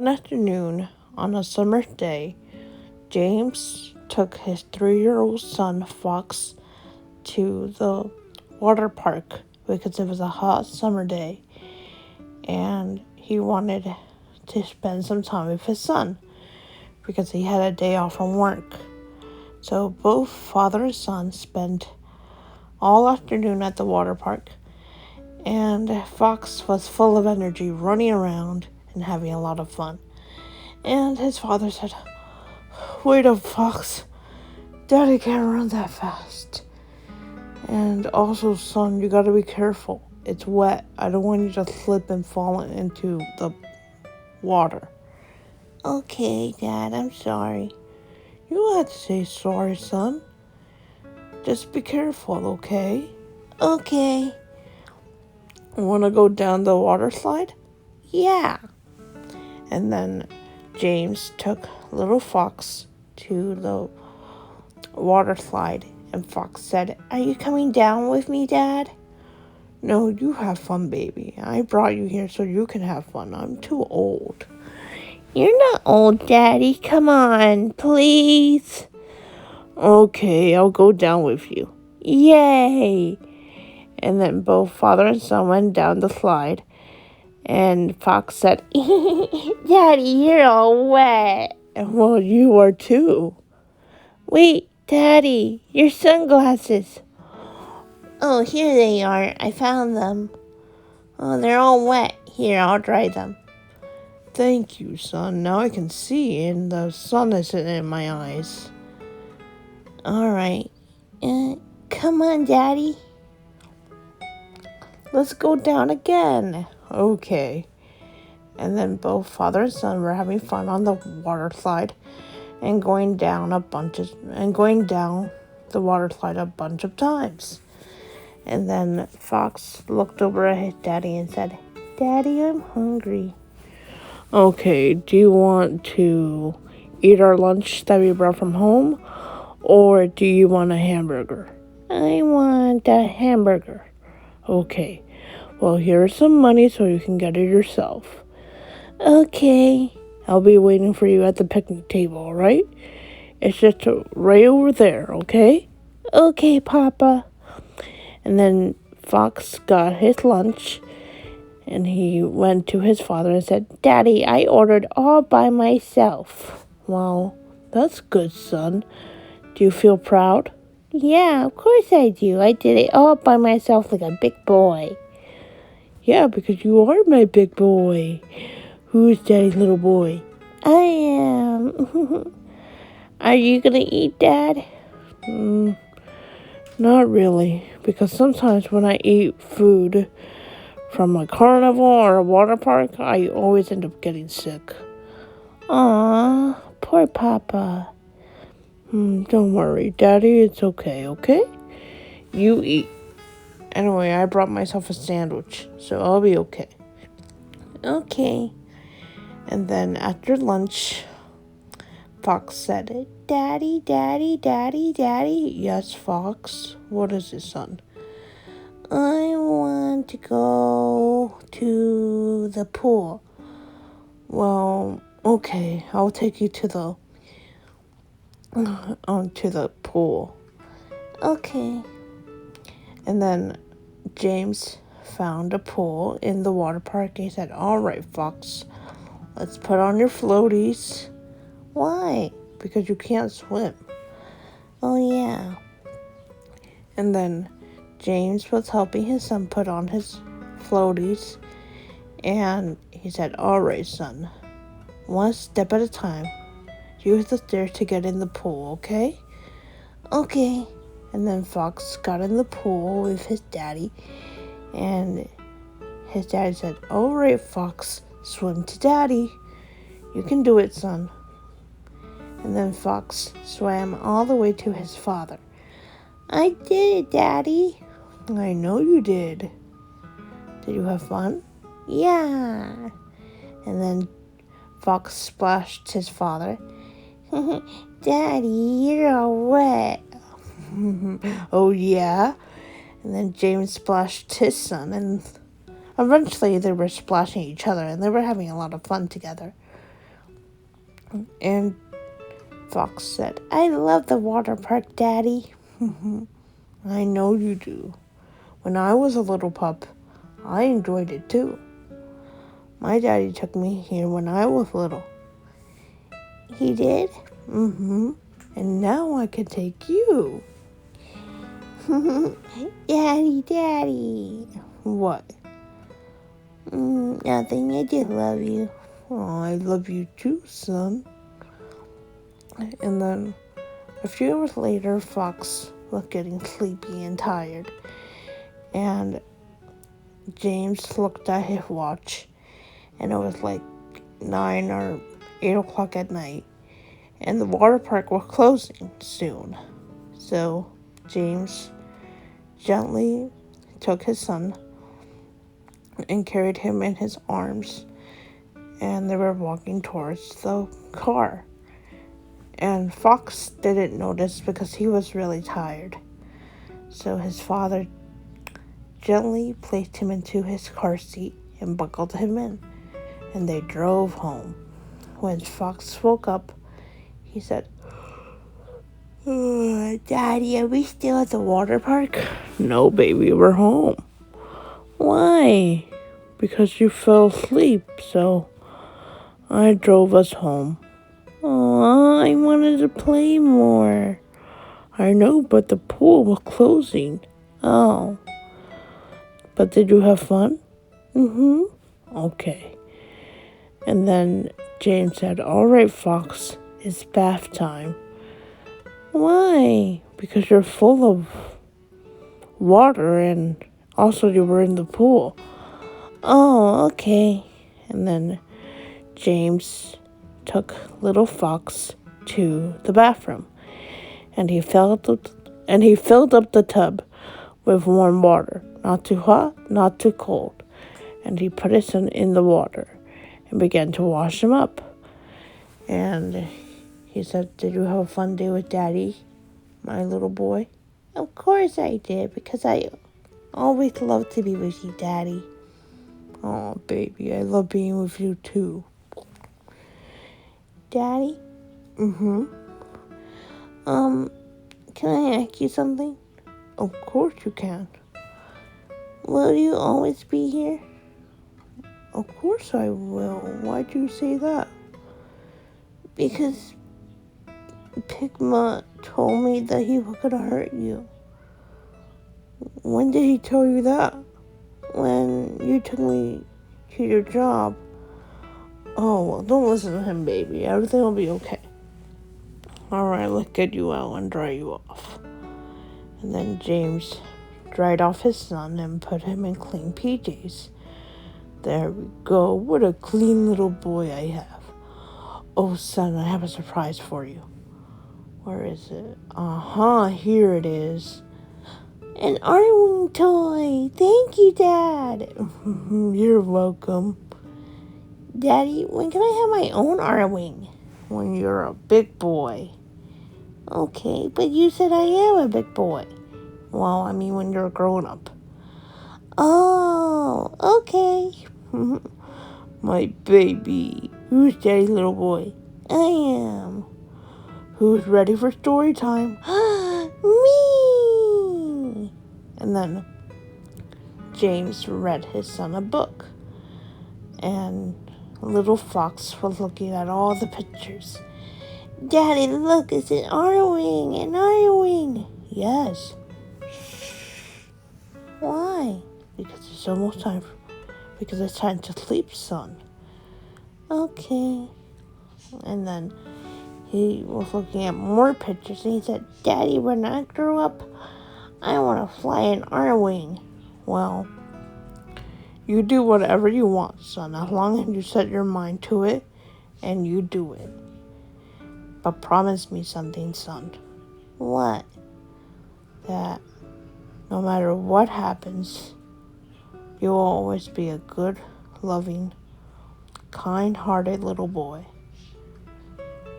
One afternoon, on a summer day, James took his 3-year-old son Fox to the water park because it was a hot summer day and he wanted to spend some time with his son because he had a day off from work. So both father and son spent all afternoon at the water park, and Fox was full of energy, running around and having a lot of fun. And his father said, "Wait up, Fox. Daddy can't run that fast. And also, son, you gotta be careful. It's wet. I don't want you to slip and fall into the water." "Okay, Dad, I'm sorry." "You don't have to say sorry, son. Just be careful, okay?" "Okay." "Wanna go down the water slide?" "Yeah." And then James took little Fox to the water slide, and Fox said, "Are you coming down with me, Dad?" "No, you have fun, baby. I brought you here so you can have fun. I'm too old." "You're not old, Daddy. Come on, please." "Okay, I'll go down with you." "Yay!" And then both father and son went down the slide, and Fox said, "Daddy, you're all wet." "Well, you are too." "Wait, Daddy, your sunglasses." "Oh, here they are. I found them." "Oh, they're all wet. Here, I'll dry them." "Thank you, son. Now I can see, and the sun isn't in my eyes." "All right. Come on, Daddy. Let's go down again." "Okay." And then both father and son were having fun on the water slide and going down the water slide a bunch of times. And then Fox looked over at his daddy and said, "Daddy, I'm hungry." "Okay, do you want to eat our lunch that we brought from home, or do you want a hamburger?" "I want a hamburger." "Okay, well, here's some money so you can get it yourself." "Okay." "I'll be waiting for you at the picnic table, all right? It's just right over there, okay?" "Okay, Papa." And then Fox got his lunch, and he went to his father and said, "Daddy, I ordered all by myself." "Well, that's good, son. Do you feel proud?" "Yeah, of course I do. I did it all by myself like a big boy." "Yeah, because you are my big boy." "Who's Daddy's little boy?" "I am." "Are you gonna eat, Dad?" Not really, because sometimes when I eat food from a carnival or a water park, I always end up getting sick. Aw, poor Papa. Don't worry, Daddy, it's okay, okay? You eat. Anyway, I brought myself a sandwich, so I'll be okay. Okay. And then after lunch, Fox said, "Daddy, Daddy, Daddy, Daddy." "Yes, Fox? What is it, son?" "I want to go to the pool." "Well, okay, I'll take you to the pool." "Okay." And then James found a pool in the water park. He said, "All right, Fox, let's put on your floaties." "Why?" "Because you can't swim." "Oh, yeah." And then James was helping his son put on his floaties, and he said, "All right, son, one step at a time. Use the stairs to get in the pool, okay?" "Okay." And then Fox got in the pool with his daddy, and his daddy said, "All right, Fox, swim to Daddy. You can do it, son." And then Fox swam all the way to his father. "I did it, Daddy." "I know you did. Did you have fun?" "Yeah." And then Fox splashed his father. "Daddy, you're all wet." "Oh, yeah?" And then James splashed his son, and eventually they were splashing each other, and they were having a lot of fun together. And Fox said, I love the water park, Daddy. I know you do. When I was a little pup, I enjoyed it too. My daddy took me here when I was little. He did? Mm-hmm. And now I can take you. Daddy. What? Nothing. I just love you. Oh, I love you too, son. And then a few hours later, Fox was getting sleepy and tired. And James looked at his watch, and it was like 9 or 8 o'clock at night. And the water park was closing soon. So James gently took his son and carried him in his arms. And they were walking towards the car. And Fox didn't notice because he was really tired. So his father gently placed him into his car seat and buckled him in. And they drove home. When Fox woke up, he said, Daddy, are we still at the water park? No, baby, we're home. Why? Because you fell asleep, so I drove us home. Aw, I wanted to play more. I know, but the pool was closing. Oh. But did you have fun? Mm-hmm. Okay. And then James said, all right, Fox, it's bath time. Why? Because you're full of water and also you were in the pool. Oh, okay. And then James took little Fox to the bathroom, and he filled up the tub with warm water, not too hot, not too cold, and he put his son in the water and began to wash him up. And he said, did you have a fun day with Daddy, my little boy? Of course I did, because I always love to be with you, Daddy. Oh, baby, I love being with you too. Daddy? Mm-hmm. Can I ask you something? Of course you can. Will you always be here? Of course I will. Why'd you say that? Because Pigma told me that he was gonna hurt you. When did he tell you that? When you took me to your job. Oh, well, don't listen to him, baby. Everything will be okay. Alright, let's get you out and dry you off. And then James dried off his son and put him in clean PJs. There we go. What a clean little boy I have. Oh, son, I have a surprise for you. Where is it? Here it is. An Arwing toy. Thank you, Dad. You're welcome. Daddy, when can I have my own Arwing? When you're a big boy. Okay, but you said I am a big boy. Well, I mean when you're a grown-up. Oh, okay. My baby. Who's Daddy's little boy? I am. Who's ready for story time? Me! And then James read his son a book. And little Fox was looking at all the pictures. Daddy, look, it's an Arwing, an Arwing. Yes. Why? Because it's almost time. Because it's time to sleep, son. Okay. And then he was looking at more pictures, and he said, Daddy, when I grow up, I want to fly an Arwing. Well, you do whatever you want, son, as long as you set your mind to it and you do it. But promise me something, son. What? That no matter what happens, you will always be a good, loving, kind-hearted little boy.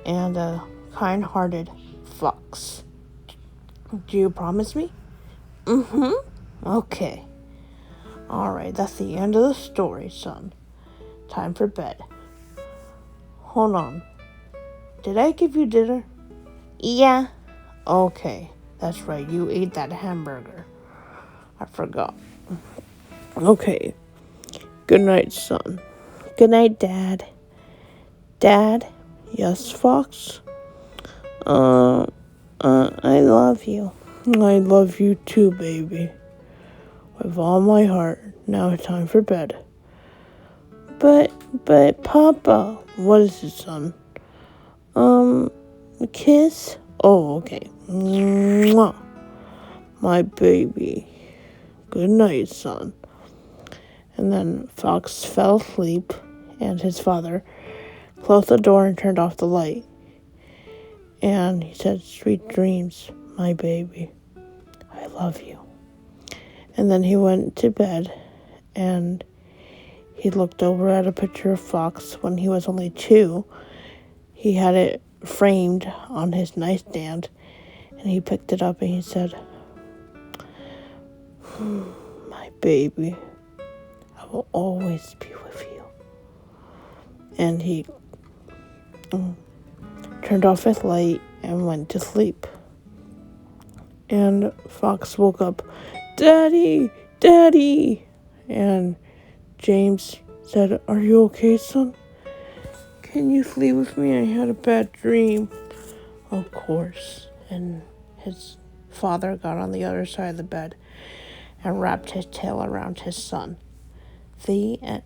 And a kind-hearted fox. Do you promise me? Mm-hmm. Okay. Alright, that's the end of the story, son. Time for bed. Hold on. Did I give you dinner? Yeah. Okay, that's right. You ate that hamburger. I forgot. Okay. Good night, son. Good night, Dad. Dad? Yes, Fox? I love you. I love you too, baby. With all my heart. Now it's time for bed. But, Papa. What is it, son? A kiss? Oh, okay. Mwah. My baby. Good night, son. And then Fox fell asleep, and his father closed the door and turned off the light. And he said, "Sweet dreams, my baby. I love you." And then he went to bed, and he looked over at a picture of Fox when he was only 2. He had it framed on his nightstand, and he picked it up and he said, "My baby, I will always be with you." And he turned off his light and went to sleep. And Fox woke up, "Daddy, Daddy!" And James said, "Are you okay, son? Can you sleep with me? I had a bad dream." Of course. And his father got on the other side of the bed and wrapped his tail around his son. The end.